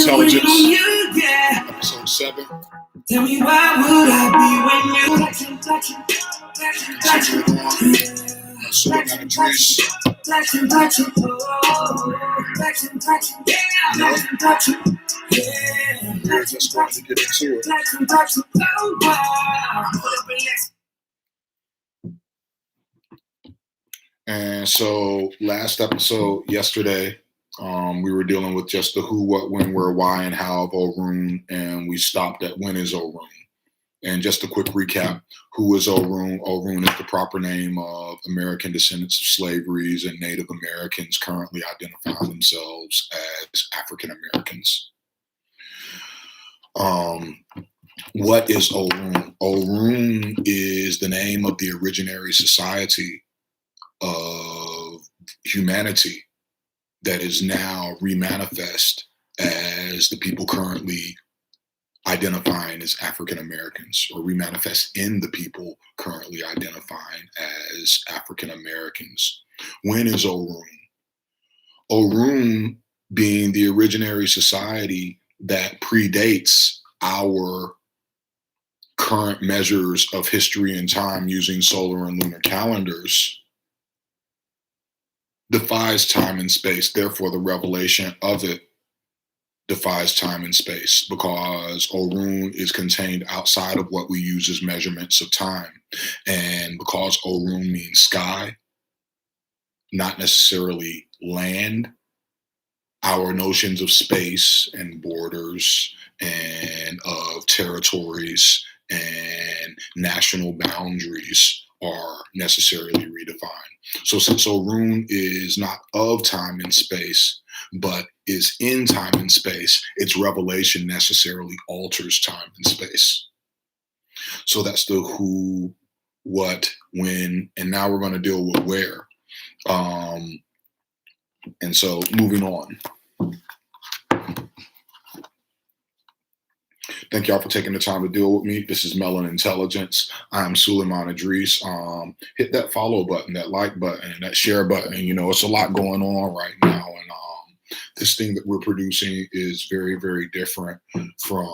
Melanintelligence, episode 7. Tell me why would I be when you We're just going to get into it. And so last episode, yesterday, we were dealing with just the who, what, when, where, why, and how of Orun, and we stopped at when is Orun. And just a quick recap, who is Orun? Orun is the proper name of American descendants of slaveries, and Native Americans currently identify themselves as African Americans. What is Orun? Orun is the name of the originary society of humanity that is now remanifest as the people currently identifying as African Americans, or remanifest in the people currently identifying as African Americans. When is Orun? Orun being the originary society that predates our current measures of history and time using solar and lunar calendars, defies time and space. Therefore, the revelation of it defies time and space, because Orun is contained outside of what we use as measurements of time. And because Orun means sky, not necessarily land, our notions of space and borders and of territories and national boundaries are necessarily redefined. So since Orun is not of time and space, but is in time and space, its revelation necessarily alters time and space. So that's the who, what, when, and now we're going to deal with where. And so moving on. Thank y'all for taking the time to deal with me. This is Melanintelligence. I'm Suleiman Idris. Hit that follow button, that like button, that share button. You know, it's a lot going on right now. And this thing that we're producing is very, very different from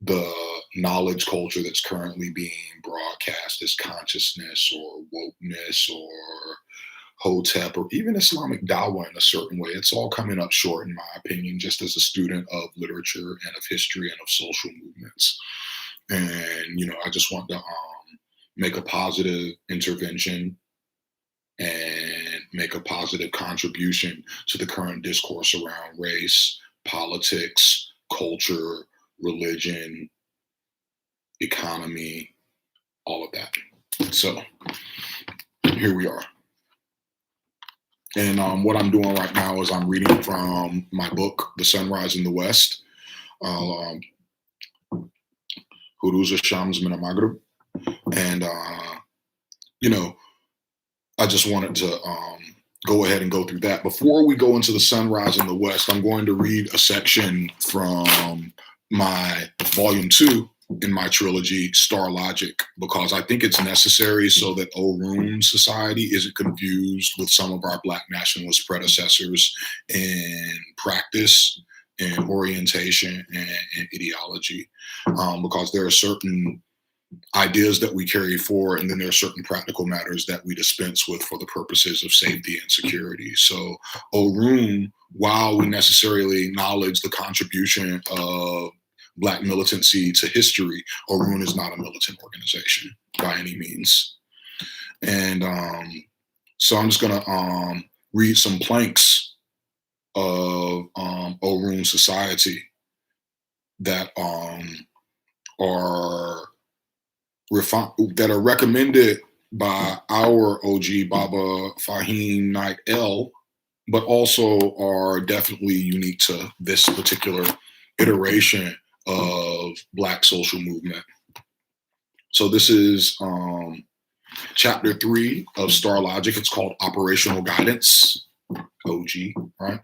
the knowledge culture that's currently being broadcast as consciousness or wokeness or Hotep or even Islamic Dawah in a certain way. It's all coming up short, in my opinion, just as a student of literature and of history and of social movements. And, you know, I just want to make a positive intervention and make a positive contribution to the current discourse around race, politics, culture, religion, economy, all of that. So here we are. And what I'm doing right now is I'm reading from my book, The Sunrise in the West, Huruza Shams Min Maghrib. And, you know, I just wanted to go ahead and go through that. Before we go into The Sunrise in the West, I'm going to read a section from my volume 2 in my trilogy, Star Logic, because I think it's necessary so that Orun society isn't confused with some of our Black nationalist predecessors in practice and orientation and ideology, because there are certain ideas that we carry forward, and then there are certain practical matters that we dispense with for the purposes of safety and security. So Orun, while we necessarily acknowledge the contribution of Black militancy to history, Orun is not a militant organization by any means. And so I'm just going to read some planks of Orun society that are recommended by our OG Baba Fahim Knight L, but also are definitely unique to this particular iteration of Black social movement. So this is chapter 3 of Star Logic. It's called Operational Guidance, OG, right?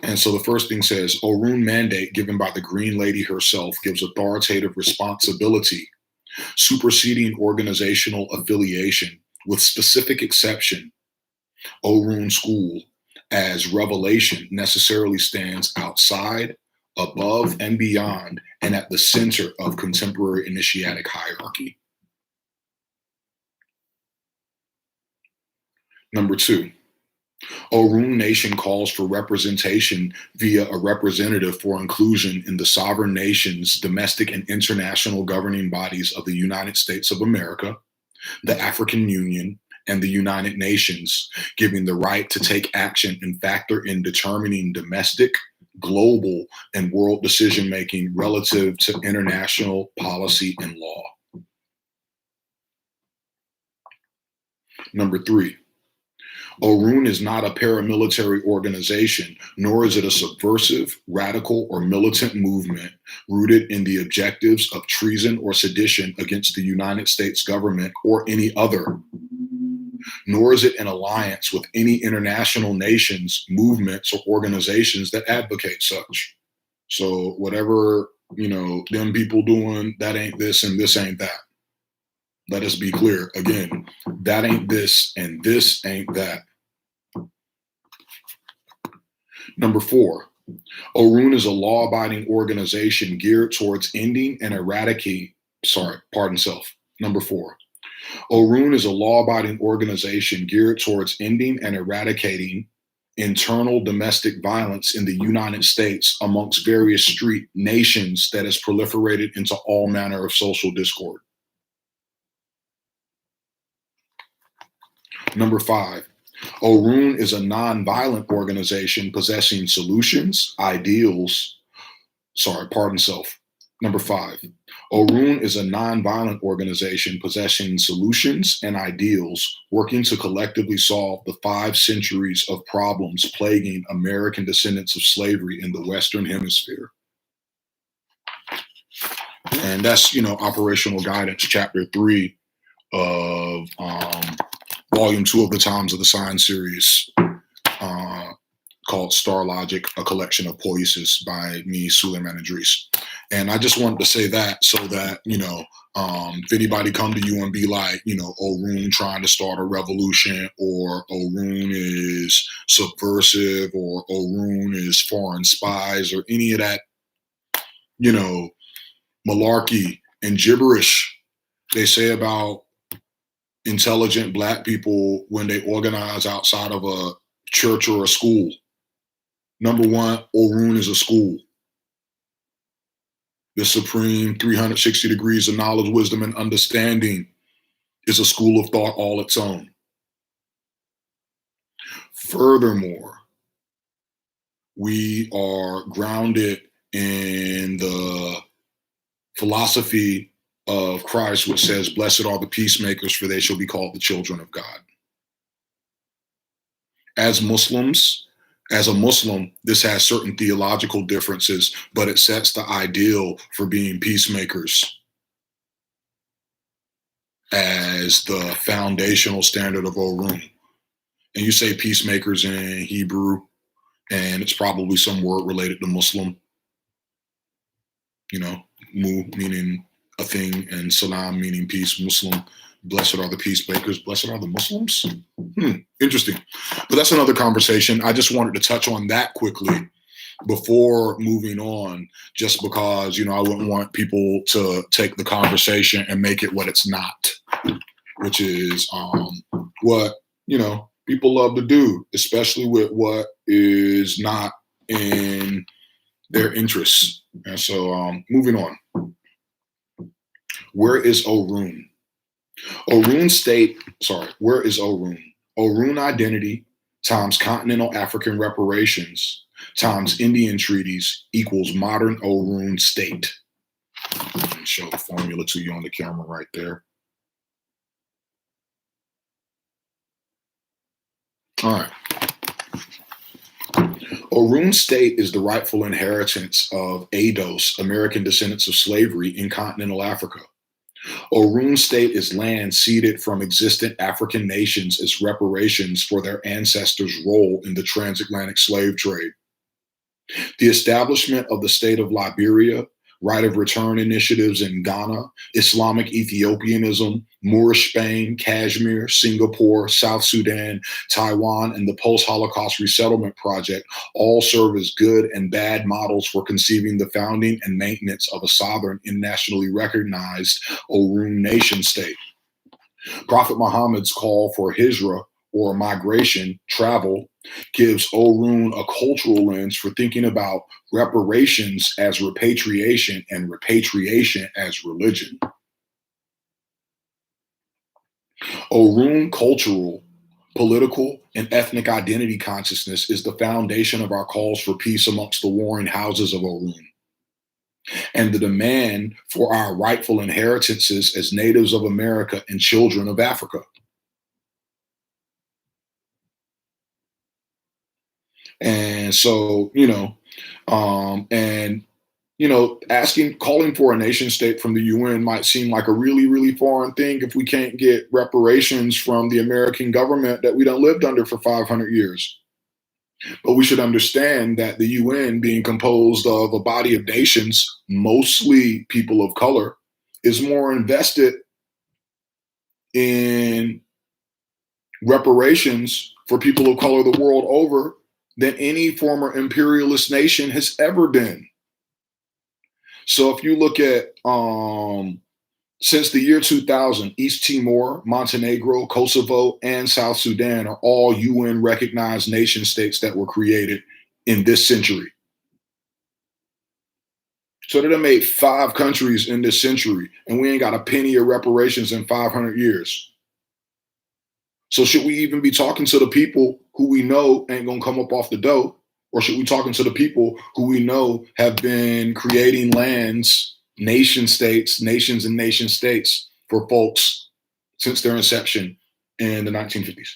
And so the first thing says, Orun mandate given by the Green Lady herself gives authoritative responsibility, superseding organizational affiliation with specific exception, Orun School, as revelation necessarily stands outside, above, and beyond, and at the center of contemporary initiatic hierarchy. Number two, Orun Nation calls for representation via a representative for inclusion in the sovereign nations, domestic and international governing bodies of the United States of America, the African Union, and the United Nations, giving the right to take action and factor in determining domestic, global, and world decision-making relative to international policy and law. Number three, Orun is not a paramilitary organization, nor is it a subversive, radical, or militant movement rooted in the objectives of treason or sedition against the United States government or any other. Nor is it in alliance with any international nations, movements, or organizations that advocate such. So whatever, them people doing, that ain't this and this ain't that. Let us be clear. Again, that ain't this and this ain't that. Number four, Orun is a law-abiding organization geared towards ending and eradicating, Number four, Orun is a law-abiding organization geared towards ending and eradicating internal domestic violence in the United States amongst various street nations that has proliferated into all manner of social discord. Number five, Orun is a non-violent organization possessing solutions, ideals. Number five, Orun is a non-violent organization possessing solutions and ideals, working to collectively solve the 5 centuries of problems plaguing American descendants of slavery in the Western Hemisphere. And that's, Operational Guidance, Chapter 3 of Volume 2 of the Times of the Sign series, called Star Logic, a collection of poiesis by me, Suleiman Idris. And I just wanted to say that so that, if anybody come to you and be like, Orun trying to start a revolution, or Orun is subversive, or Orun is foreign spies, or any of that, malarkey and gibberish they say about intelligent Black people when they organize outside of a church or a school. Number one, Orun is a school. The supreme 360 degrees of knowledge, wisdom, and understanding is a school of thought all its own. Furthermore, we are grounded in the philosophy of Christ, which says, "Blessed are the peacemakers, for they shall be called the children of God." As a Muslim, this has certain theological differences, but it sets the ideal for being peacemakers as the foundational standard of Orun. And you say peacemakers in Hebrew, and it's probably some word related to Muslim. Mu meaning a thing, and salam meaning peace. Muslim, blessed are the peacemakers, blessed are the Muslims. Interesting. But that's another conversation. I just wanted to touch on that quickly before moving on, just because, I wouldn't want people to take the conversation and make it what it's not, which is what, people love to do, especially with what is not in their interests. And so moving on. Where is Orun? Where is Orun? Orun identity times continental African reparations times Indian treaties equals modern Orun state. Let me show the formula to you on the camera right there. All right. Orun state is the rightful inheritance of ADOS, American descendants of slavery, in continental Africa. Orun state is land ceded from existent African nations as reparations for their ancestors' role in the transatlantic slave trade. The establishment of the state of Liberia right of return initiatives in Ghana, Islamic Ethiopianism, Moorish Spain, Kashmir, Singapore, South Sudan, Taiwan, and the post-Holocaust resettlement project all serve as good and bad models for conceiving the founding and maintenance of a sovereign, internationally recognized Orun nation state. Prophet Muhammad's call for hijrah, or migration, travel, gives Orun a cultural lens for thinking about reparations as repatriation and repatriation as religion. Orun cultural, political, and ethnic identity consciousness is the foundation of our calls for peace amongst the warring houses of Orun, and the demand for our rightful inheritances as natives of America and children of Africa. And so, calling for a nation state from the UN might seem like a really, really foreign thing if we can't get reparations from the American government that we done lived under for 500 years. But we should understand that the UN, being composed of a body of nations, mostly people of color, is more invested in reparations for people of color the world over than any former imperialist nation has ever been. So if you look at since the year 2000, East Timor, Montenegro, Kosovo, and South Sudan are all UN recognized nation states that were created in this century. So they made 5 countries in this century, and we ain't got a penny of reparations in 500 years. So should we even be talking to the people who we know ain't gonna come up off the dough? Or should we talking to the people who we know have been creating lands, nation states, nations and nation states for folks since their inception in the 1950s?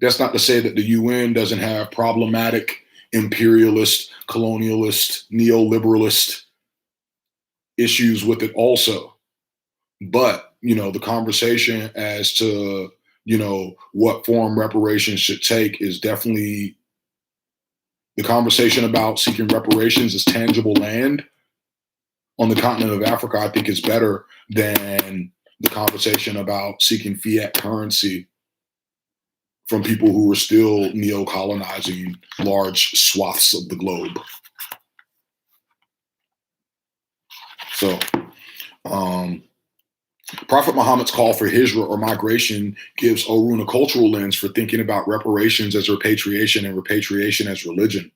That's not to say that the UN doesn't have problematic imperialist, colonialist, neoliberalist issues with it also. But, the conversation as to, what form reparations should take is definitely the conversation about seeking reparations as tangible land on the continent of Africa. I think is better than the conversation about seeking fiat currency from people who are still neo-colonizing large swaths of the globe. So, Prophet Muhammad's call for hijrah, or migration, gives Orun a cultural lens for thinking about reparations as repatriation and repatriation as religion.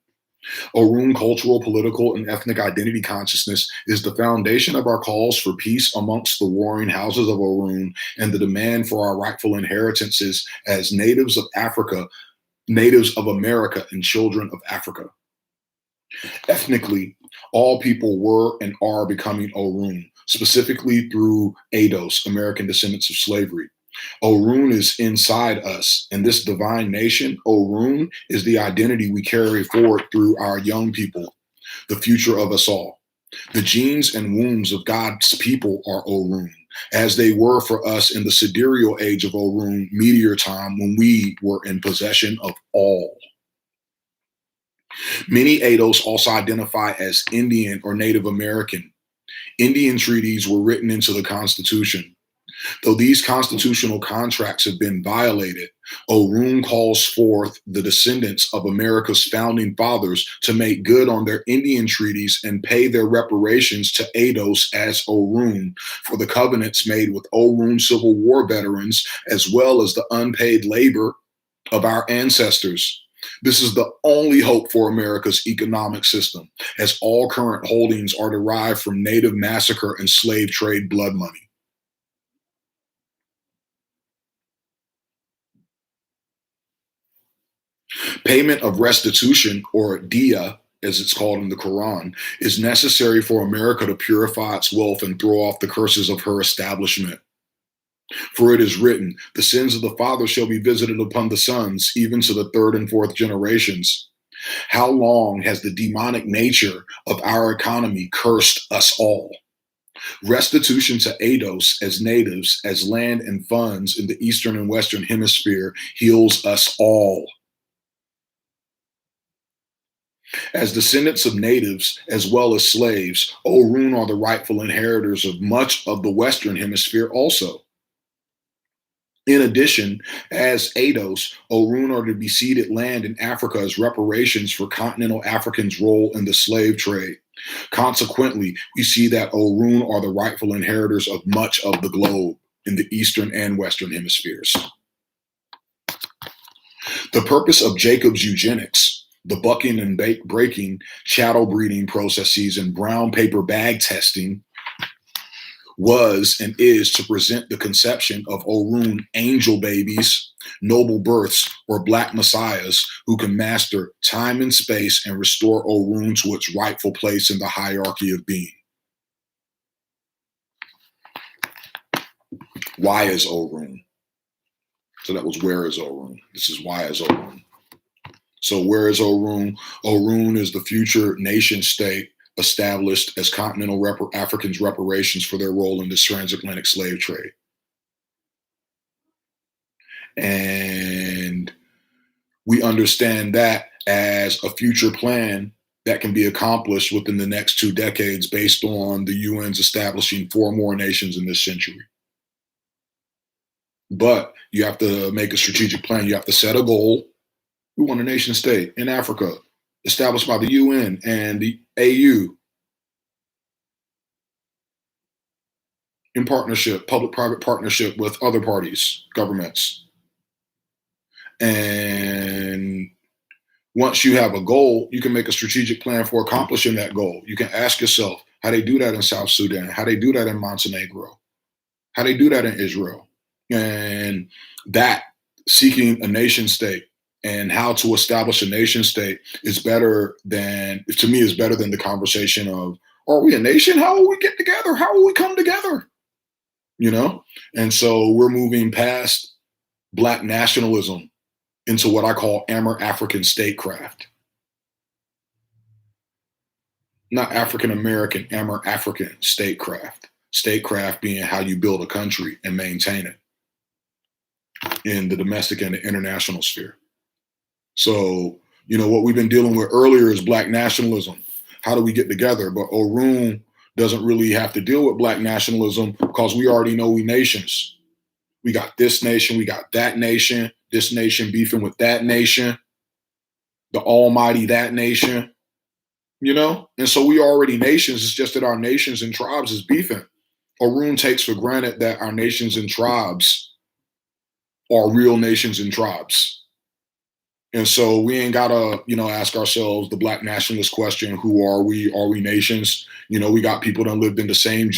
Orun cultural, political, and ethnic identity consciousness is the foundation of our calls for peace amongst the warring houses of Orun and the demand for our rightful inheritances as natives of Africa, natives of America, and children of Africa. Ethnically, all people were and are becoming Orun, specifically through ADOS, American descendants of slavery. Orun is inside us, and this divine nation, Orun, is the identity we carry forward through our young people, the future of us all. The genes and wombs of God's people are Orun, as they were for us in the sidereal age of Orun, meteor time, when we were in possession of all. Many ADOS also identify as Indian or Native American. Indian treaties were written into the Constitution. Though these constitutional contracts have been violated, Orun calls forth the descendants of America's founding fathers to make good on their Indian treaties and pay their reparations to ADOS as Orun for the covenants made with Orun Civil War veterans, as well as the unpaid labor of our ancestors. This is the only hope for America's economic system, as all current holdings are derived from Native massacre and slave trade blood money. Payment of restitution, or diya, as it's called in the Quran, is necessary for America to purify its wealth and throw off the curses of her establishment. For it is written, the sins of the father shall be visited upon the sons, even to the 3rd and 4th generations. How long has the demonic nature of our economy cursed us all? Restitution to ADOS as natives, as land and funds in the Eastern and Western hemisphere heals us all. As descendants of natives as well as slaves, Orun are the rightful inheritors of much of the Western Hemisphere also. In addition, as Ados, Orun are to be ceded land in Africa as reparations for continental Africans' role in the slave trade. Consequently, we see that Orun are the rightful inheritors of much of the globe in the Eastern and Western hemispheres. The purpose of Jacob's eugenics, the bucking and breaking, chattel breeding processes, and brown paper bag testing was and is to present the conception of Orun angel babies, noble births, or black messiahs who can master time and space and restore Orun to its rightful place in the hierarchy of being. Why is Orun? So that was where is Orun. This is why is Orun. So where is Orun? Orun is the future nation state established as continental Africans' reparations for their role in the transatlantic slave trade. And we understand that as a future plan that can be accomplished within the next 2 decades based on the UN's establishing 4 more nations in this century. But you have to make a strategic plan. You have to set a goal. We want a nation state in Africa established by the UN and the AU in partnership, public-private partnership with other parties, governments. And once you have a goal, you can make a strategic plan for accomplishing that goal. You can ask yourself how they do that in South Sudan, how they do that in Montenegro, how they do that in Israel. And that seeking a nation state and how to establish a nation state is better than, to me, is better than the conversation of, are we a nation? How will we get together? How will we come together? You know? And so we're moving past Black nationalism into what I call African statecraft. Not African American, African statecraft. Statecraft being how you build a country and maintain it in the domestic and the international sphere. So, you know, what we've been dealing with earlier is Black nationalism. How do we get together? But Orun doesn't really have to deal with Black nationalism because we already know we nations. We got this nation, we got that nation, this nation beefing with that nation, the almighty that nation, you know? And so we already nations, it's just that our nations and tribes is beefing. Orun takes for granted that our nations and tribes are real nations and tribes. And so we ain't gotta, you know, ask ourselves the Black nationalist question: who are we? Are we nations? You know, we got people that lived in the same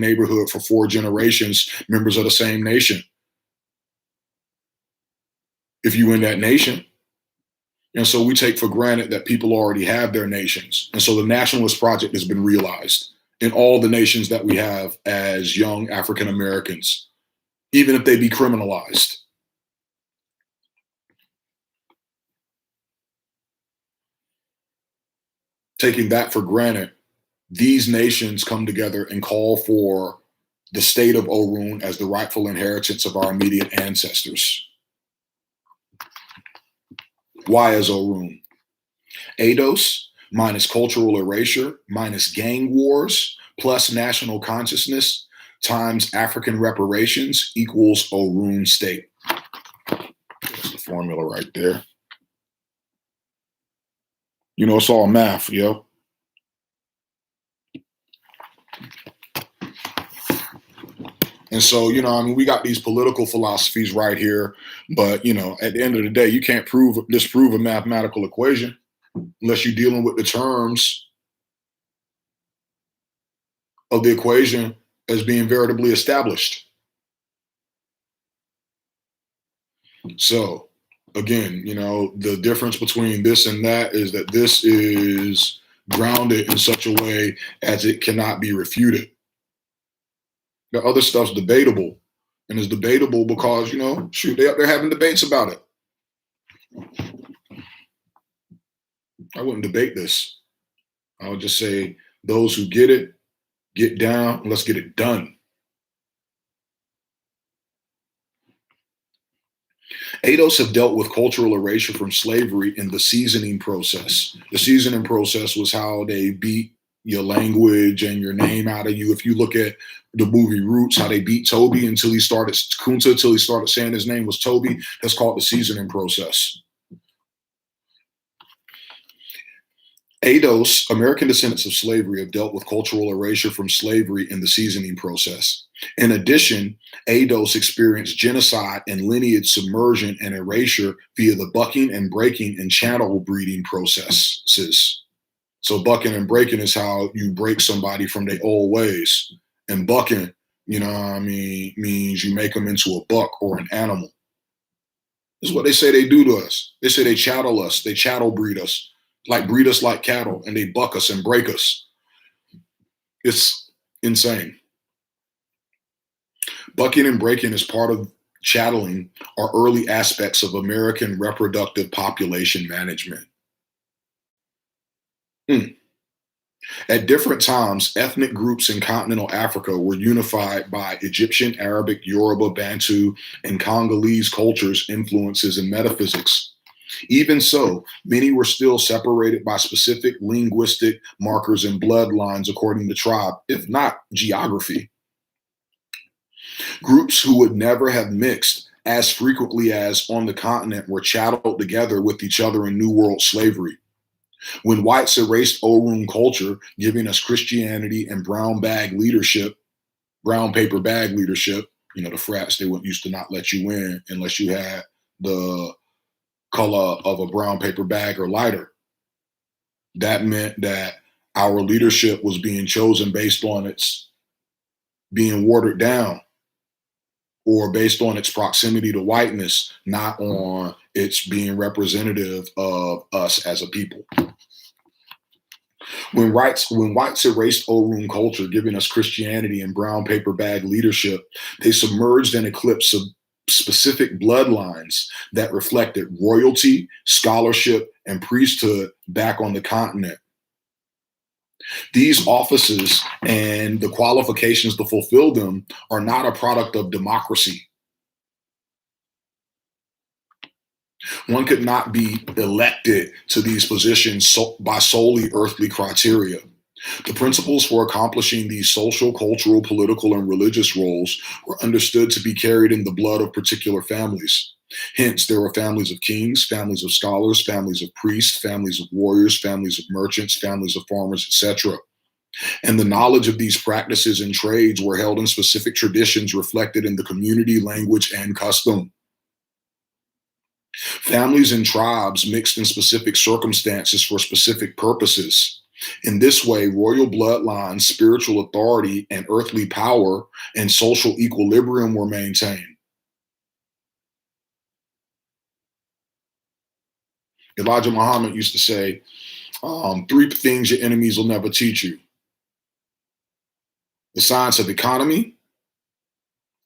neighborhood for 4 generations, members of the same nation. If you in that nation, and so we take for granted that people already have their nations, and so the nationalist project has been realized in all the nations that we have as young African Americans, even if they be criminalized. Taking that for granted, these nations come together and call for the state of Orun as the rightful inheritance of our immediate ancestors. Why is Orun? ADOS minus cultural erasure minus gang wars plus national consciousness times African reparations equals Orun state. That's the formula right there. You know, it's all math, yo. And so, you know, I mean, we got these political philosophies right here, but, you know, at the end of the day, you can't disprove a mathematical equation unless you're dealing with the terms of the equation as being veritably established. So, again, you know, the difference between this and that is that this is grounded in such a way as it cannot be refuted. The other stuff's debatable, and it's debatable because, you know, shoot, they're up there having debates about it. I wouldn't debate this. I would just say those who get it, get down, and let's get it done. ADOS have dealt with cultural erasure from slavery in the seasoning process. The seasoning process was how they beat your language and your name out of you. If you look at the movie Roots, how they beat Toby until he started Kunta, until he started saying his name was Toby, that's called the seasoning process. ADOS, American descendants of slavery, have dealt with cultural erasure from slavery in the seasoning process. In addition, ADOS experienced genocide and lineage submersion and erasure via the bucking and breaking and chattel breeding processes. So bucking and breaking is how you break somebody from their old ways. And bucking, you know what I mean, means you make them into a buck or an animal. This is what they say they do to us. They say they chattel us, they chattel breed us like cattle, and they buck us and break us. It's insane. Bucking and breaking is part of chatteling are early aspects of American reproductive population management. At different times, ethnic groups in continental Africa were unified by Egyptian, Arabic, Yoruba, Bantu, and Congolese cultures, influences, and metaphysics. Even so, many were still separated by specific linguistic markers and bloodlines according to tribe, if not geography. Groups who would never have mixed as frequently as on the continent were chatteled together with each other in New World slavery. When whites erased Orun culture, giving us Christianity and brown paper bag leadership, the frats, they used to not let you in unless you had the color of a brown paper bag or lighter. That meant that our leadership was being chosen based on its being watered down or based on its proximity to whiteness, not on its being representative of us as a people. When whites erased Orun culture, giving us Christianity and brown paper bag leadership, they submerged and eclipsed specific bloodlines that reflected royalty, scholarship, and priesthood back on the continent. These offices and the qualifications to fulfill them are not a product of democracy. One could not be elected to these positions by solely earthly criteria. The principles for accomplishing these social, cultural, political, and religious roles were understood to be carried in the blood of particular families. Hence, there were families of kings, families of scholars, families of priests, families of warriors, families of merchants, families of farmers, etc. And the knowledge of these practices and trades were held in specific traditions reflected in the community, language, and custom. Families and tribes mixed in specific circumstances for specific purposes. In this way, royal bloodlines, spiritual authority, and earthly power and social equilibrium were maintained. Elijah Muhammad used to say, 3 things your enemies will never teach you: the science of economy,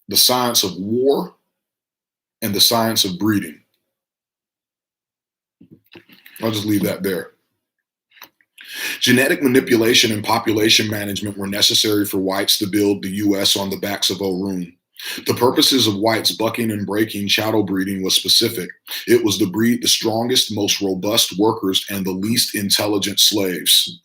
the science of war, and the science of breeding. I'll just leave that there. Genetic manipulation and population management were necessary for whites to build the U.S. on the backs of Orun. The purposes of whites bucking and breaking chattel breeding was specific. It was to breed the strongest, most robust workers and the least intelligent slaves.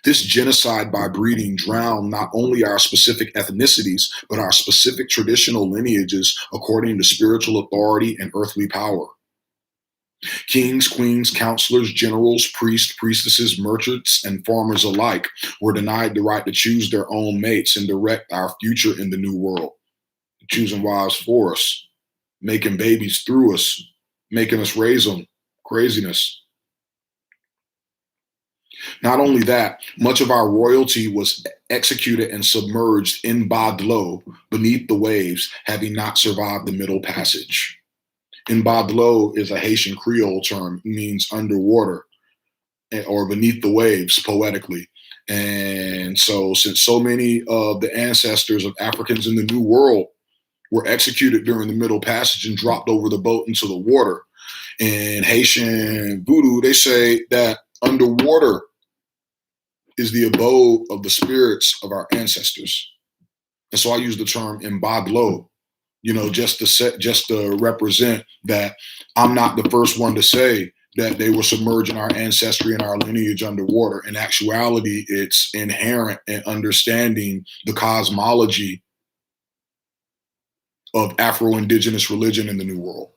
This genocide by breeding drowned not only our specific ethnicities, but our specific traditional lineages according to spiritual authority and earthly power. Kings, queens, counselors, generals, priests, priestesses, merchants, and farmers alike were denied the right to choose their own mates and direct our future in the new world, choosing wives for us, making babies through us, making us raise them. Craziness. Not only that, much of our royalty was executed and submerged in Badlo, beneath the waves, having not survived the Middle Passage. In Badlo is a Haitian Creole term. It means underwater or beneath the waves, poetically. And so, since so many of the ancestors of Africans in the New World were executed during the Middle Passage and dropped over the boat into the water, in Haitian voodoo, they say that underwater is the abode of the spirits of our ancestors. And so I use the term Mbadlo, just to represent that I'm not the first one to say that they were submerging our ancestry and our lineage underwater. In actuality, it's inherent in understanding the cosmology of Afro-Indigenous religion in the New World.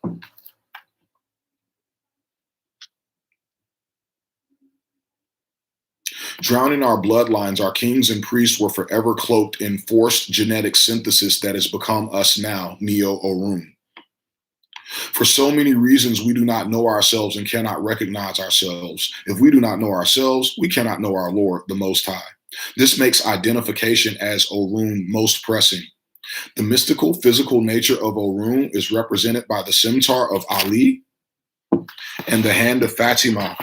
Drowning our bloodlines, our kings and priests were forever cloaked in forced genetic synthesis that has become us now, Neo Orun. For so many reasons, we do not know ourselves and cannot recognize ourselves. If we do not know ourselves, we cannot know our Lord, the Most High. This makes identification as Orun most pressing. The mystical, physical nature of Orun is represented by the scimitar of Ali and the hand of Fatima.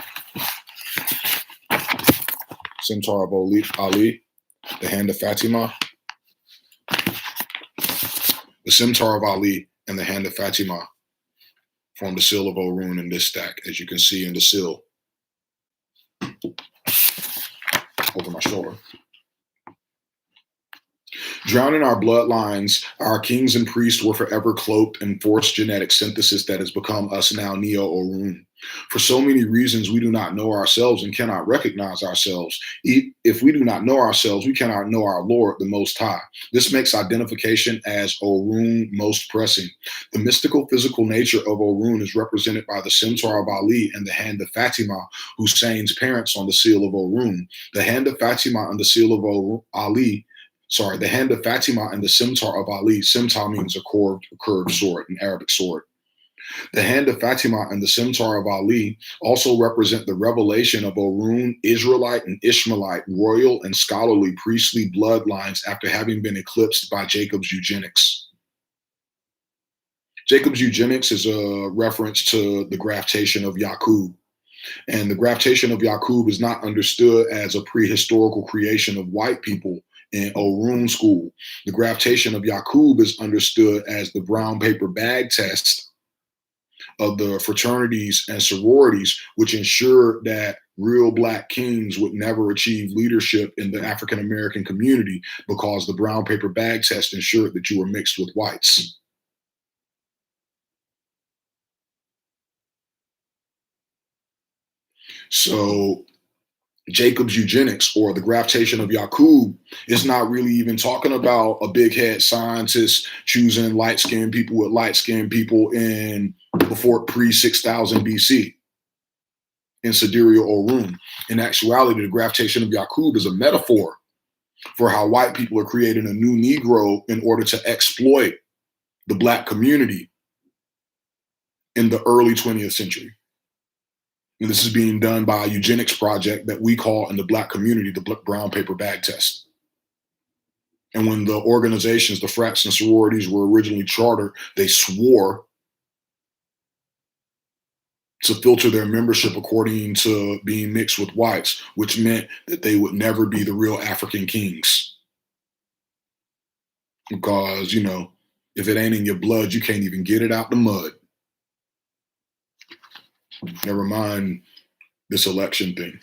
Scimitar of Ali, the hand of Fatima. The scimitar of Ali and the hand of Fatima form the seal of Orun in this stack, as you can see in the seal over my shoulder. Drowning our bloodlines, our kings and priests were forever cloaked in forced genetic synthesis that has become us now, Neo Orun. For so many reasons, we do not know ourselves and cannot recognize ourselves. If we do not know ourselves, we cannot know our Lord, the Most High. This makes identification as Orun most pressing. The mystical, physical nature of Orun is represented by the scimitar of Ali and the hand of Fatima, Hussein's parents, on the seal of Orun. The hand of Fatima and the seal of the hand of Fatima and the scimitar of Ali. Scimitar means a curved sword, an Arabic sword. The hand of Fatima and the scimitar of Ali also represent the revelation of Orun, Israelite and Ishmaelite, royal and scholarly priestly bloodlines after having been eclipsed by Jacob's eugenics. Jacob's eugenics is a reference to the graftation of Yaqub. And the graftation of Yaqub is not understood as a prehistorical creation of white people in Orun school. The graftation of Yaqub is understood as the brown paper bag test of the fraternities and sororities, which ensured that real Black kings would never achieve leadership in the African American community because the brown paper bag test ensured that you were mixed with whites. So Jacob's eugenics, or the graftation of Yaqub, is not really even talking about a big head scientist choosing light-skinned people with light-skinned people in before pre-6000 BC in Sidereal Orun. In actuality, the graftation of Yaqub is a metaphor for how white people are creating a new Negro in order to exploit the Black community in the early 20th century. And this is being done by a eugenics project that we call in the Black community the brown paper bag test. And when the organizations, the frats and sororities, were originally chartered, they swore to filter their membership according to being mixed with whites, which meant that they would never be the real African kings. Because, if it ain't in your blood, you can't even get it out the mud. Never mind this election thing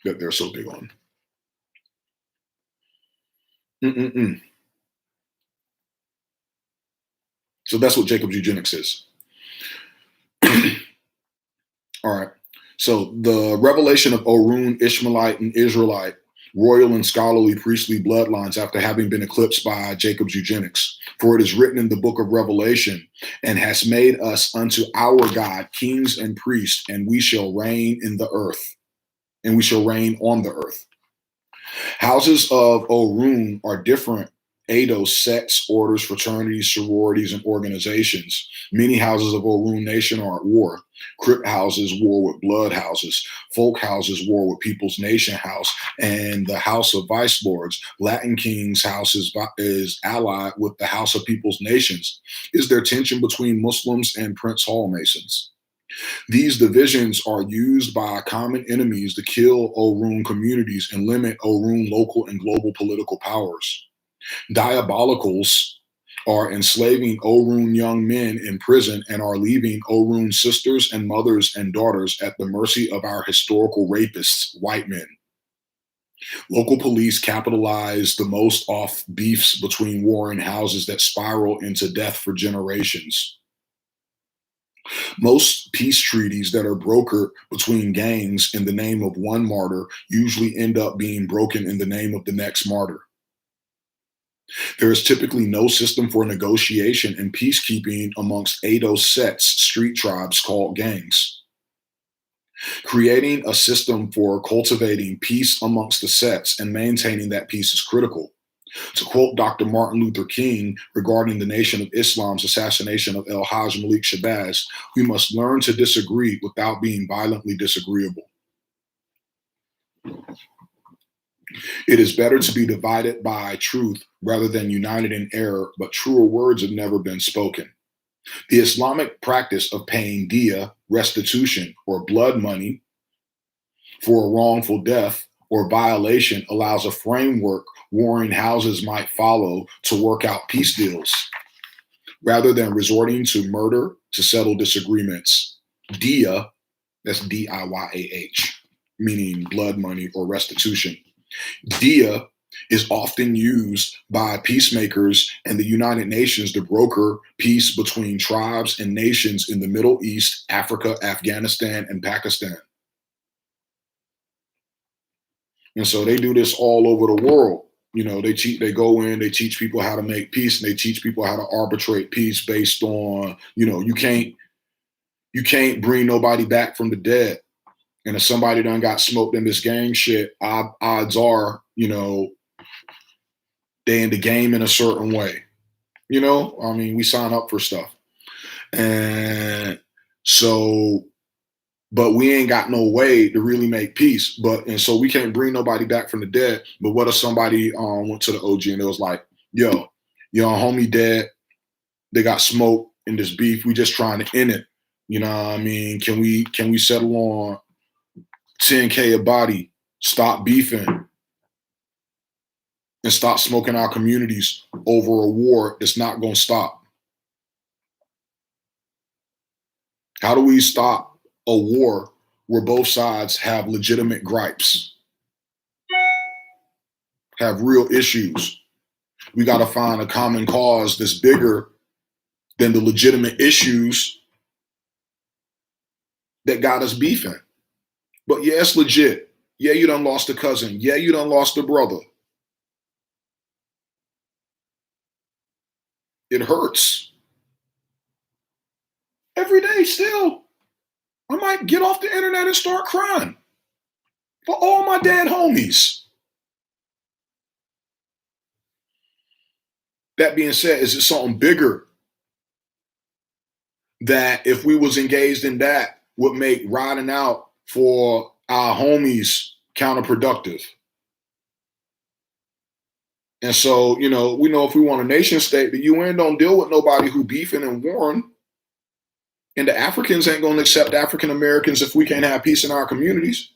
that they're so big on. So that's what Jacob's eugenics is. All right. So the revelation of Orun, Ishmaelite, and Israelite, royal and scholarly priestly bloodlines after having been eclipsed by Jacob's eugenics. For it is written in the book of Revelation, and has made us unto our God kings and priests, and we shall reign in the earth, and we shall reign on the earth. Houses of Orun are different Eidos sects, orders, fraternities, sororities, and organizations. Many houses of Orun Nation are at war. Crypt houses war with blood houses. Folk houses war with People's Nation House. And the House of Vice Lords, Latin King's house is allied with the House of People's Nations. Is there tension between Muslims and Prince Hall Masons? These divisions are used by common enemies to kill Orun communities and limit Orun local and global political powers. Diabolicals are enslaving Orun young men in prison and are leaving Orun sisters and mothers and daughters at the mercy of our historical rapists, white men. Local police capitalize the most off beefs between warring houses that spiral into death for generations. Most peace treaties that are brokered between gangs in the name of one martyr usually end up being broken in the name of the next martyr. There is typically no system for negotiation and peacekeeping amongst Edo sets, street tribes called gangs. Creating a system for cultivating peace amongst the sets and maintaining that peace is critical. To quote Dr. Martin Luther King regarding the Nation of Islam's assassination of El Hajj Malik Shabazz, we must learn to disagree without being violently disagreeable. It is better to be divided by truth rather than united in error, but truer words have never been spoken. The Islamic practice of paying diya, restitution, or blood money for a wrongful death or violation allows a framework warring houses might follow to work out peace deals, rather than resorting to murder to settle disagreements. Diya, that's D-I-Y-A-H, meaning blood money or restitution. Diya is often used by peacemakers and the United Nations to broker peace between tribes and nations in the Middle East, Africa, Afghanistan, and Pakistan. And so they do this all over the world. You know, they go in, they teach people how to make peace, and they teach people how to arbitrate peace based on, you can't bring nobody back from the dead. And if somebody done got smoked in this gang shit, odds are, they in the game in a certain way. We sign up for stuff. And so, but we ain't got no way to really make peace. And so we can't bring nobody back from the dead. But what if somebody went to the OG and it was like, yo, homie dead, they got smoked in this beef, we just trying to end it. You know what I mean? Can we settle on 10K a body, stop beefing, and stop smoking our communities over a war that's not going to stop? How do we stop a war where both sides have legitimate gripes, have real issues? We got to find a common cause that's bigger than the legitimate issues that got us beefing. But yeah, it's legit. Yeah, you done lost a cousin. Yeah, you done lost a brother. It hurts. Every day still. I might get off the internet and start crying for all my dead homies. That being said, is it something bigger that if we was engaged in that would make riding out for our homies counterproductive? And so, we know if we want a nation state, the UN don't deal with nobody who beefing and warring. And the Africans ain't going to accept African Americans if we can't have peace in our communities.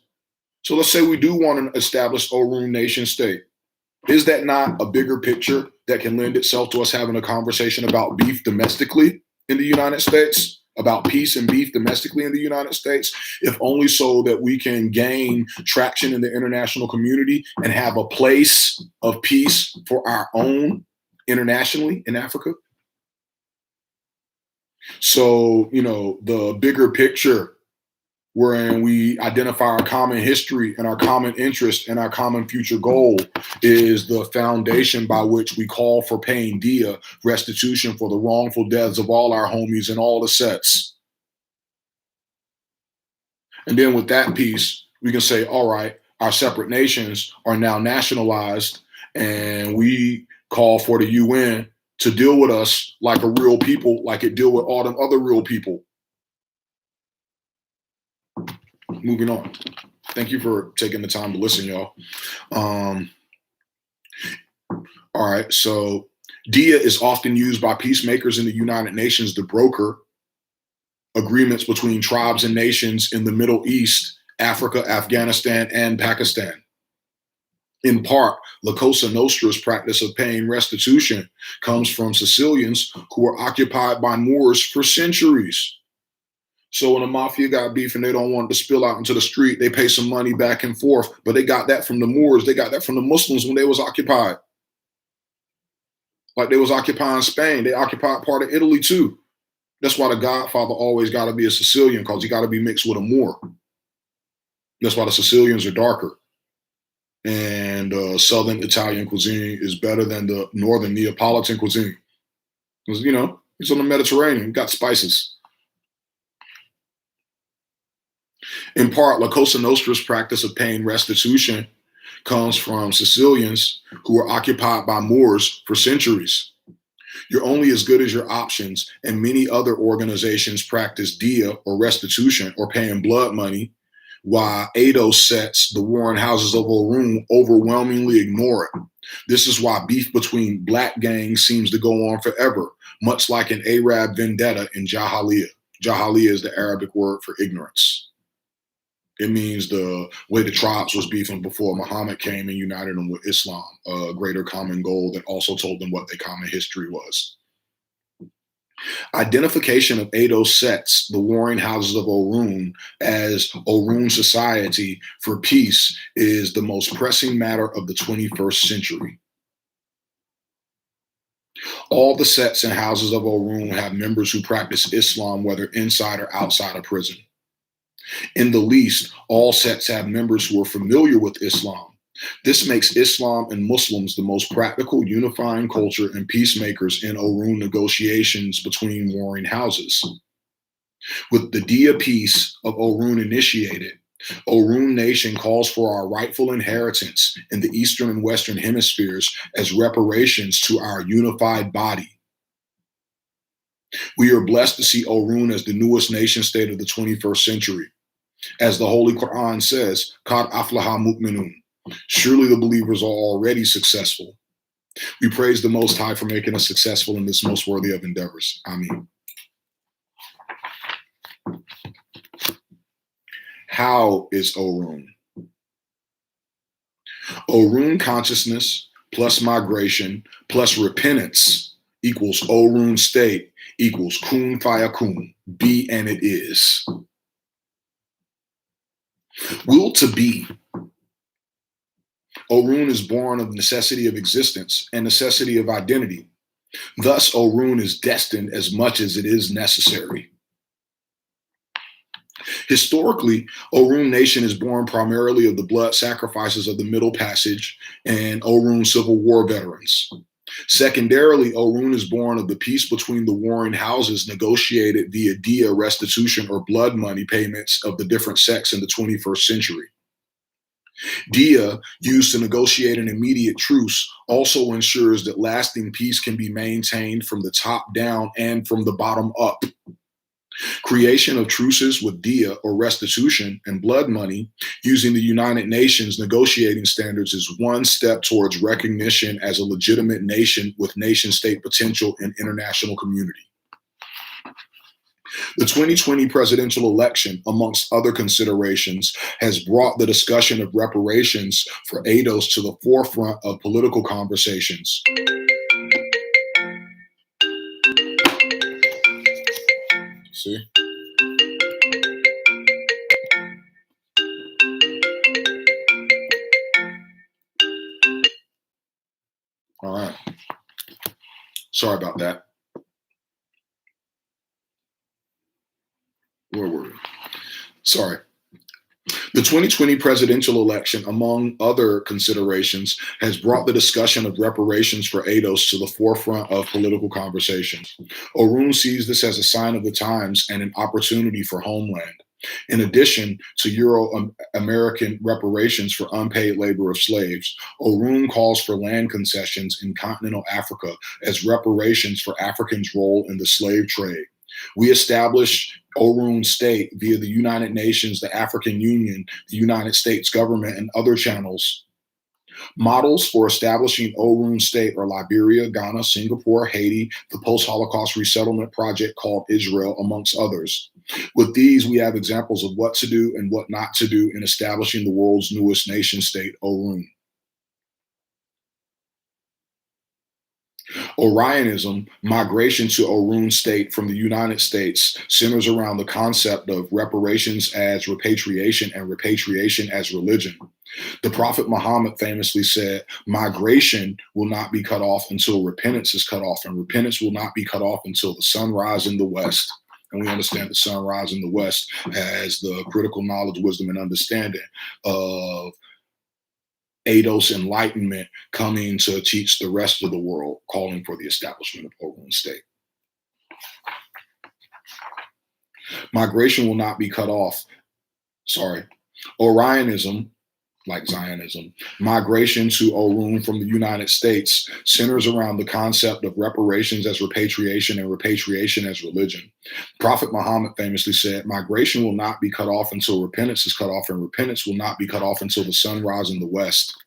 So let's say we do want to establish Orun nation state. Is that not a bigger picture that can lend itself to us having a conversation about beef domestically in the United States? About peace and beef domestically in the United States, if only so that we can gain traction in the international community and have a place of peace for our own internationally in Africa. So, the bigger picture wherein we identify our common history and our common interest and our common future goal is the foundation by which we call for paying diya, restitution for the wrongful deaths of all our homies in all the sets. And then with that piece, we can say, all right, our separate nations are now nationalized, and we call for the UN to deal with us like a real people, like it deal with all them other real people. Moving on. Thank you for taking the time to listen, y'all. All right. So diya is often used by peacemakers in the United Nations to broker agreements between tribes and nations in the Middle East, Africa, Afghanistan, and Pakistan. In part, La Cosa Nostra's practice of paying restitution comes from Sicilians who were occupied by Moors for centuries. So when the mafia got beef and they don't want it to spill out into the street, they pay some money back and forth. But they got that from the Moors. They got that from the Muslims when they was occupied. Like they was occupying Spain. They occupied part of Italy too. That's why the Godfather always got to be a Sicilian, because he got to be mixed with a Moor. That's why the Sicilians are darker. And Southern Italian cuisine is better than the Northern Neapolitan cuisine. Because, you know, it's on the Mediterranean, got spices. In part, La Cosa Nostra's practice of paying restitution comes from Sicilians who were occupied by Moors for centuries. You're only as good as your options, and many other organizations practice dia, or restitution, or paying blood money, while Edo sets, the warring houses of Orun, overwhelmingly ignore it. This is why beef between black gangs seems to go on forever, much like an Arab vendetta in Jahiliyyah. Jahiliyyah is the Arabic word for ignorance. It means the way the tribes was beefing before Muhammad came and united them with Islam, a greater common goal that also told them what their common history was. Identification of Edo sets, the warring houses of Orun, as Orun society for peace is the most pressing matter of the 21st century. All the sets and houses of Orun have members who practice Islam, whether inside or outside of prison. In the least, all sets have members who are familiar with Islam. This makes Islam and Muslims the most practical, unifying culture and peacemakers in Orun negotiations between warring houses. With the Dia peace of Orun initiated, Orun nation calls for our rightful inheritance in the Eastern and Western hemispheres as reparations to our unified body. We are blessed to see Orun as the newest nation state of the 21st century. As the Holy Quran says, Qad aflaha mu'minun. Surely the believers are already successful. We praise the Most High for making us successful in this most worthy of endeavors. Ameen. How is Orun? Orun consciousness plus migration plus repentance equals Orun state equals kun fayakun, be and it is. Will to be. Orun is born of necessity of existence and necessity of identity. Thus, Orun is destined as much as it is necessary. Historically, Orun nation is born primarily of the blood sacrifices of the Middle Passage and Orun Civil War veterans. Secondarily, Orun is born of the peace between the warring houses negotiated via dia, restitution, or blood money payments of the different sects in the 21st century. Dia, used to negotiate an immediate truce, also ensures that lasting peace can be maintained from the top down and from the bottom up. Creation of truces with dia, or restitution, and blood money using the United Nations negotiating standards is one step towards recognition as a legitimate nation with nation-state potential in international community. The 2020 presidential election, amongst other considerations, has brought the discussion of reparations for ADOS to the forefront of political conversations. See? All right. Sorry about that. Where were we? Sorry. The 2020 presidential election, among other considerations, has brought the discussion of reparations for ADOS to the forefront of political conversations. Orun sees this as a sign of the times and an opportunity for homeland. In addition to Euro-American reparations for unpaid labor of slaves, Orun calls for land concessions in continental Africa as reparations for Africans' role in the slave trade. We established Orun State via the United Nations, the African Union, the United States government, and other channels. Models for establishing Orun State are Liberia, Ghana, Singapore, Haiti, the post-Holocaust resettlement project called Israel, amongst others. With these, we have examples of what to do and what not to do in establishing the world's newest nation state, Orun. Orionism, migration to Orun state from the United States, centers around the concept of reparations as repatriation and repatriation as religion. The Prophet Muhammad famously said, migration will not be cut off until repentance is cut off, and repentance will not be cut off until the sunrise in the west. And we understand the sunrise in the west as the critical knowledge, wisdom, and understanding of Eidos enlightenment coming to teach the rest of the world, calling for the establishment of Orun state. Migration will not be cut off. Orionism, like Zionism, migration to Orun from the United States centers around the concept of reparations as repatriation and repatriation as religion. Prophet Muhammad famously said, migration will not be cut off until repentance is cut off, and repentance will not be cut off until the sunrise in the west.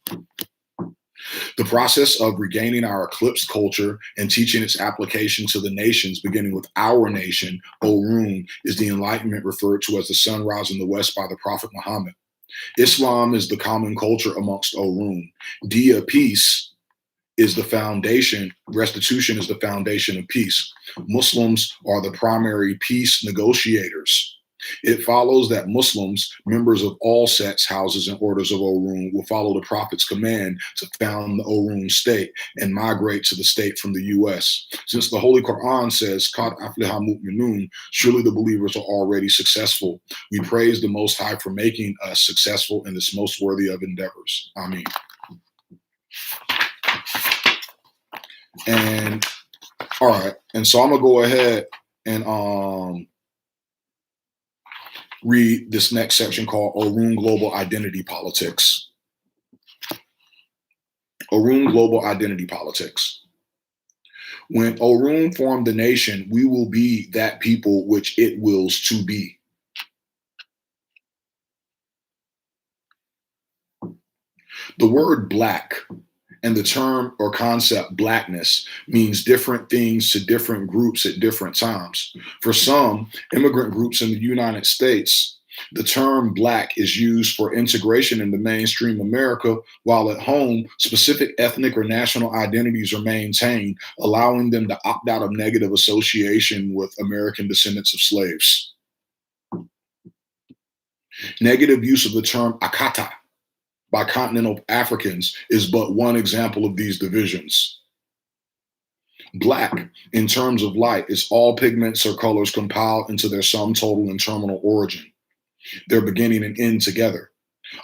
The process of regaining our eclipsed culture and teaching its application to the nations, beginning with our nation, Orun, is the enlightenment referred to as the sunrise in the west by the Prophet Muhammad. Islam is the common culture amongst Orun. Dia, peace, is the foundation. Restitution is the foundation of peace. Muslims are the primary peace negotiators. It follows that Muslims, members of all sects, houses, and orders of Orun, will follow the Prophet's command to found the Orun state and migrate to the state from the U.S. Since the Holy Quran says, Qad afliha mu'minun, surely the believers are already successful. We praise the Most High for making us successful in this most worthy of endeavors. Ameen. And all right, and so I'm gonna go ahead and read this next section called Orun Global Identity Politics. Orun Global Identity Politics. When Orun formed the nation, we will be that people which it wills to be. The word black and the term or concept blackness means different things to different groups at different times. For some immigrant groups in the United States, the term black is used for integration into mainstream America, while at home, specific ethnic or national identities are maintained, allowing them to opt out of negative association with American descendants of slaves. Negative use of the term Akata by continental Africans is but one example of these divisions. Black, in terms of light, is all pigments or colors compiled into their sum total and terminal origin, their beginning and end together.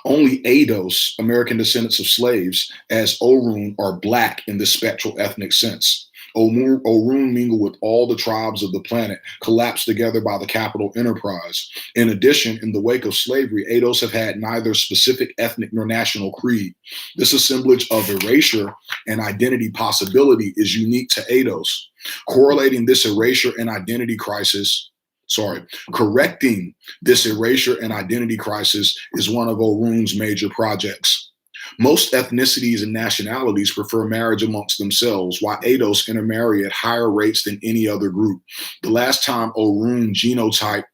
Only Eidos, American descendants of slaves, as Orun, are black in the spectral ethnic sense. Orun mingle with all the tribes of the planet, collapsed together by the capital enterprise. In addition, in the wake of slavery, Eidos have had neither specific ethnic nor national creed. This assemblage of erasure and identity possibility is unique to Eidos. Correlating this erasure and identity crisis, correcting this erasure and identity crisis is one of Orun's major projects. Most ethnicities and nationalities prefer marriage amongst themselves, while Eidos intermarry at higher rates than any other group. The last time Orun genotype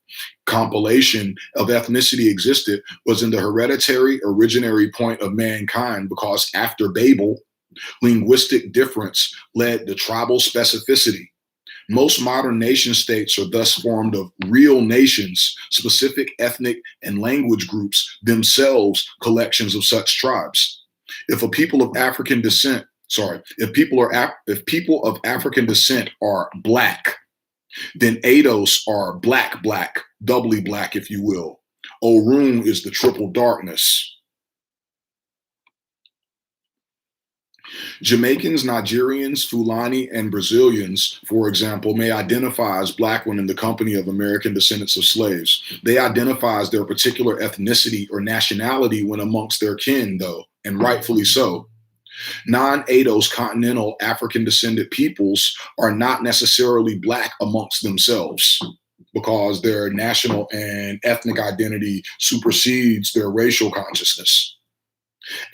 compilation of ethnicity existed was in the hereditary originary point of mankind, because after Babel, linguistic difference led to tribal specificity. Most modern nation states are thus formed of real nations, specific ethnic and language groups, themselves collections of such tribes. If a people of African descent, if people of African descent are black, then Eidos are black, doubly black, if you will. Orun is the triple darkness. Jamaicans, Nigerians, Fulani, and Brazilians, for example, may identify as black when in the company of American descendants of slaves. They identify as their particular ethnicity or nationality when amongst their kin, though, and rightfully so. Non-Eidos continental African descended peoples are not necessarily black amongst themselves, because their national and ethnic identity supersedes their racial consciousness.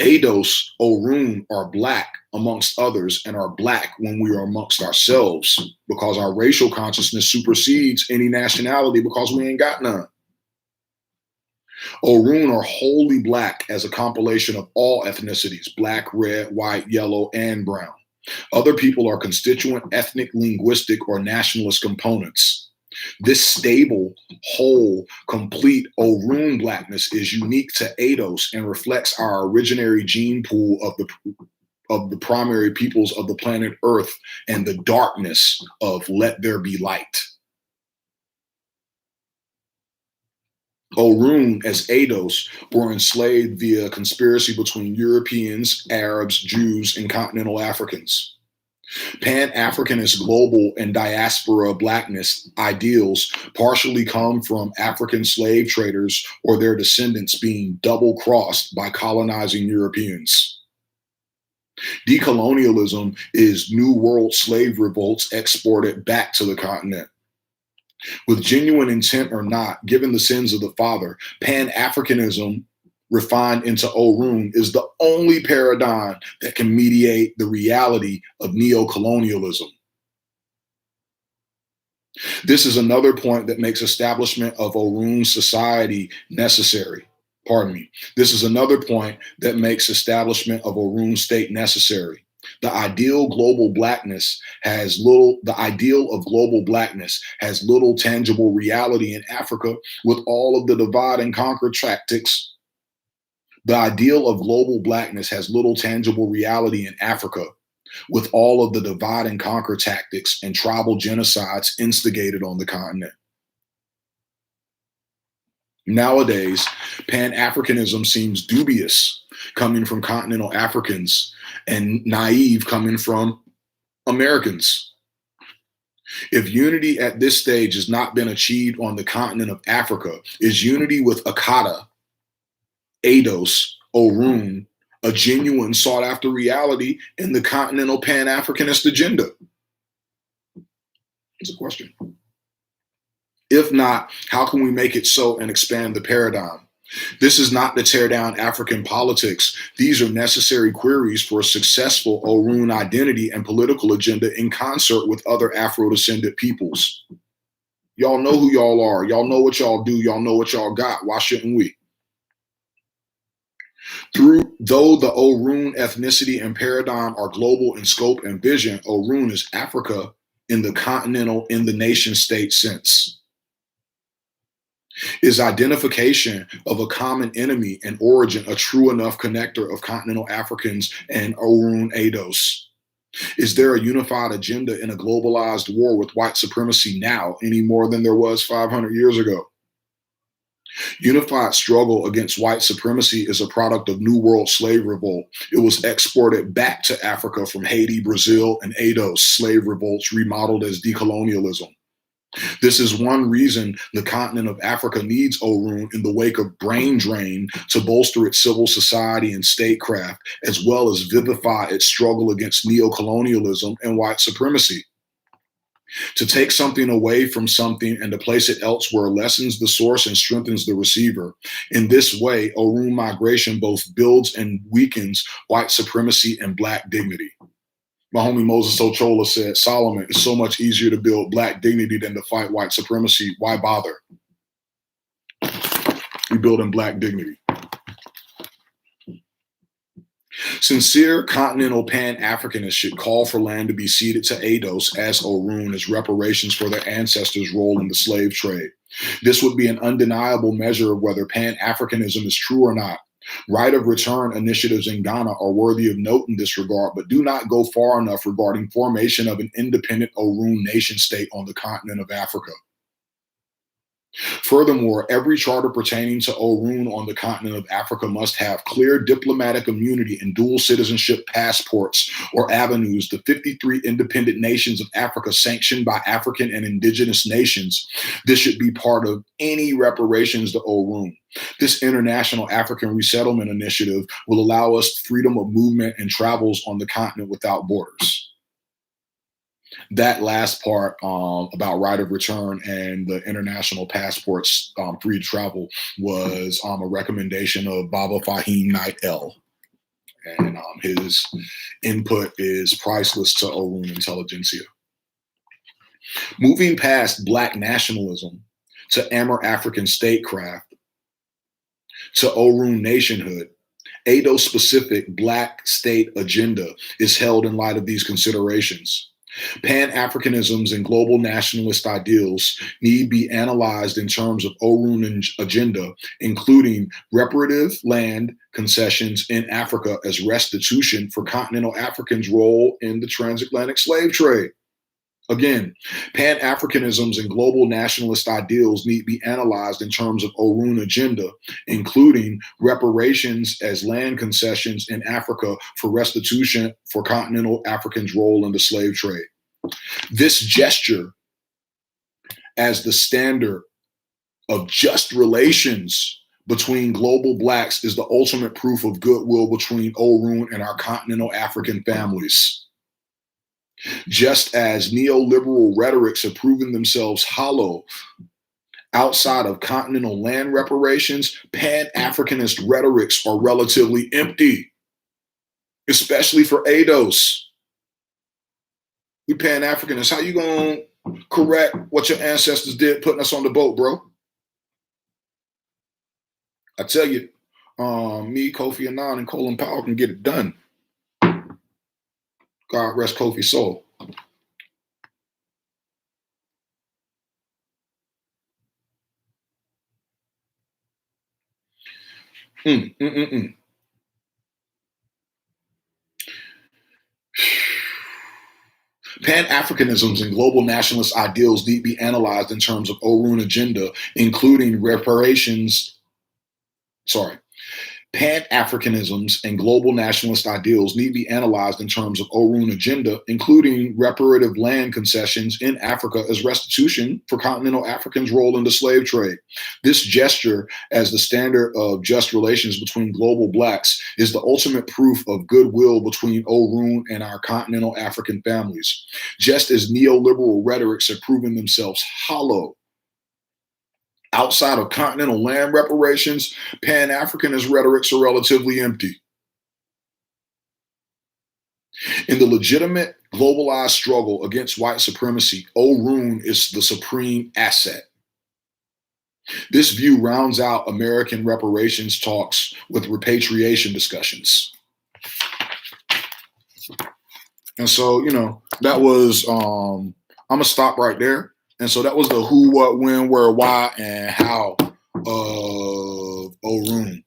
Eidos, Orun, are black amongst others and are black when we are amongst ourselves, because our racial consciousness supersedes any nationality because we ain't got none. Orun are wholly black as a compilation of all ethnicities, black, red, white, yellow, and brown. Other people are constituent, ethnic, linguistic, or nationalist components. This stable, whole, complete Orun blackness is unique to Eidos and reflects our originary gene pool of the primary peoples of the planet Earth and the darkness of let there be light. Orun, as Eidos, were enslaved via conspiracy between Europeans, Arabs, Jews, and continental Africans. Pan-Africanist global and diaspora blackness ideals partially come from African slave traders or their descendants being double-crossed by colonizing Europeans. Decolonialism is New World slave revolts exported back to the continent. With genuine intent or not, given the sins of the father, Pan-Africanism refined into Orun is the only paradigm that can mediate the reality of neo-colonialism. This is another point that makes establishment of Orun society necessary. Pardon me. This is another point that makes establishment of Orun state necessary. The ideal of global blackness has little tangible reality in Africa with all of the divide and conquer tactics. The ideal of global blackness has little tangible reality in Africa with all of the divide and conquer tactics and tribal genocides instigated on the continent. Nowadays, Pan-Africanism seems dubious coming from continental Africans and naive coming from Americans. If unity at this stage has not been achieved on the continent of Africa, is unity with Akata, Eidos, Orun, a genuine sought after reality in the continental Pan-Africanist agenda? It's a question. If not, how can we make it so and expand the paradigm? This is not to tear down African politics. These are necessary queries for a successful Orun identity and political agenda in concert with other Afro-descendant peoples. Y'all know who y'all are. Y'all know what y'all do. Y'all know what y'all got. Why shouldn't we? Though the Orun ethnicity and paradigm are global in scope and vision, Orun is Africa in the continental, in the nation state sense. Is identification of a common enemy and origin a true enough connector of continental Africans and Orun Eidos? Is there a unified agenda in a globalized war with white supremacy now any more than there was 500 years ago? Unified struggle against white supremacy is a product of New World slave revolt. It was exported back to Africa from Haiti, Brazil, and Eidos slave revolts remodeled as decolonialism. This is one reason the continent of Africa needs Orun in the wake of brain drain to bolster its civil society and statecraft, as well as vivify its struggle against neocolonialism and white supremacy. To take something away from something and to place it elsewhere lessens the source and strengthens the receiver. In this way, Orun migration both builds and weakens white supremacy and black dignity. My homie Moses Ochola said, Solomon, it's so much easier to build black dignity than to fight white supremacy. Why bother? We build in black dignity. Sincere continental Pan-Africanists should call for land to be ceded to Eidos as Orun as reparations for their ancestors' role in the slave trade. This would be an undeniable measure of whether Pan-Africanism is true or not. Right of return initiatives in Ghana are worthy of note in this regard, but do not go far enough regarding formation of an independent Orun nation state on the continent of Africa. Furthermore, every charter pertaining to Orun on the continent of Africa must have clear diplomatic immunity and dual citizenship passports or avenues. The 53 independent nations of Africa sanctioned by African and indigenous nations. This should be part of any reparations to Orun. This international African resettlement initiative will allow us freedom of movement and travels on the continent without borders. That last part about right of return and the international passports free to travel was a recommendation of Baba Fahim Knight L. And his input is priceless to Orun Intelligentsia. Moving past Black nationalism to Amer African statecraft, to Orun nationhood, Ado-specific Black state agenda is held in light of these considerations. Pan-Africanisms and global nationalist ideals need be analyzed in terms of Orun agenda, including reparative land concessions in Africa as restitution for continental Africans' role in the transatlantic slave trade. Again, Pan-Africanisms and global nationalist ideals need be analyzed in terms of Orun agenda, including reparations as land concessions in Africa for restitution for continental Africans' role in the slave trade. This gesture as the standard of just relations between global Blacks is the ultimate proof of goodwill between Orun and our continental African families. Just as neoliberal rhetorics have proven themselves hollow outside of continental land reparations, Pan-Africanist rhetorics are relatively empty, especially for ADOS. We Pan-Africanists, how you gonna correct what your ancestors did putting us on the boat, bro? I tell you, me, Kofi Annan, and Colin Powell can get it done. God rest Kofi's soul. Pan-Africanisms and global nationalist ideals need to be analyzed in terms of Orun agenda, including reparations. Pan-Africanisms and global nationalist ideals need to be analyzed in terms of Orun agenda, including reparative land concessions in Africa as restitution for continental Africans' role in the slave trade. This gesture as the standard of just relations between global Blacks is the ultimate proof of goodwill between Orun and our continental African families. Just as neoliberal rhetorics have proven themselves hollow outside of continental land reparations, Pan-Africanist rhetorics are relatively empty. In the legitimate globalized struggle against white supremacy, Orun is the supreme asset. This view rounds out American reparations talks with repatriation discussions. And so, that was, I'm going to stop right there. And so that was the who, what, when, where, why, and how of Orun.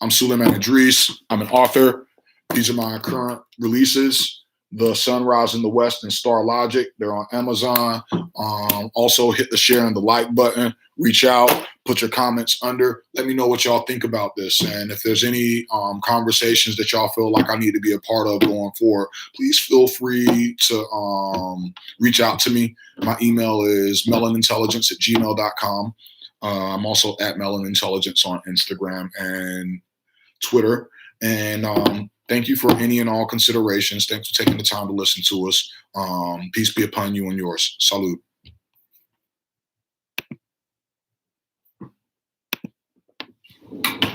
I'm Suleiman Idris. I'm an author. These are my current releases: The Sunrise in the West and Star Logic. They're on Amazon. Also hit the share and the like button. Reach out, put your comments under. Let me know what y'all think about this. And if there's any conversations that y'all feel like I need to be a part of going forward, please feel free to reach out to me. My email is melanintelligence@gmail.com. I'm also at Melanintelligence on Instagram and Twitter. And thank you for any and all considerations. Thanks for taking the time to listen to us. Peace be upon you and yours. Salute.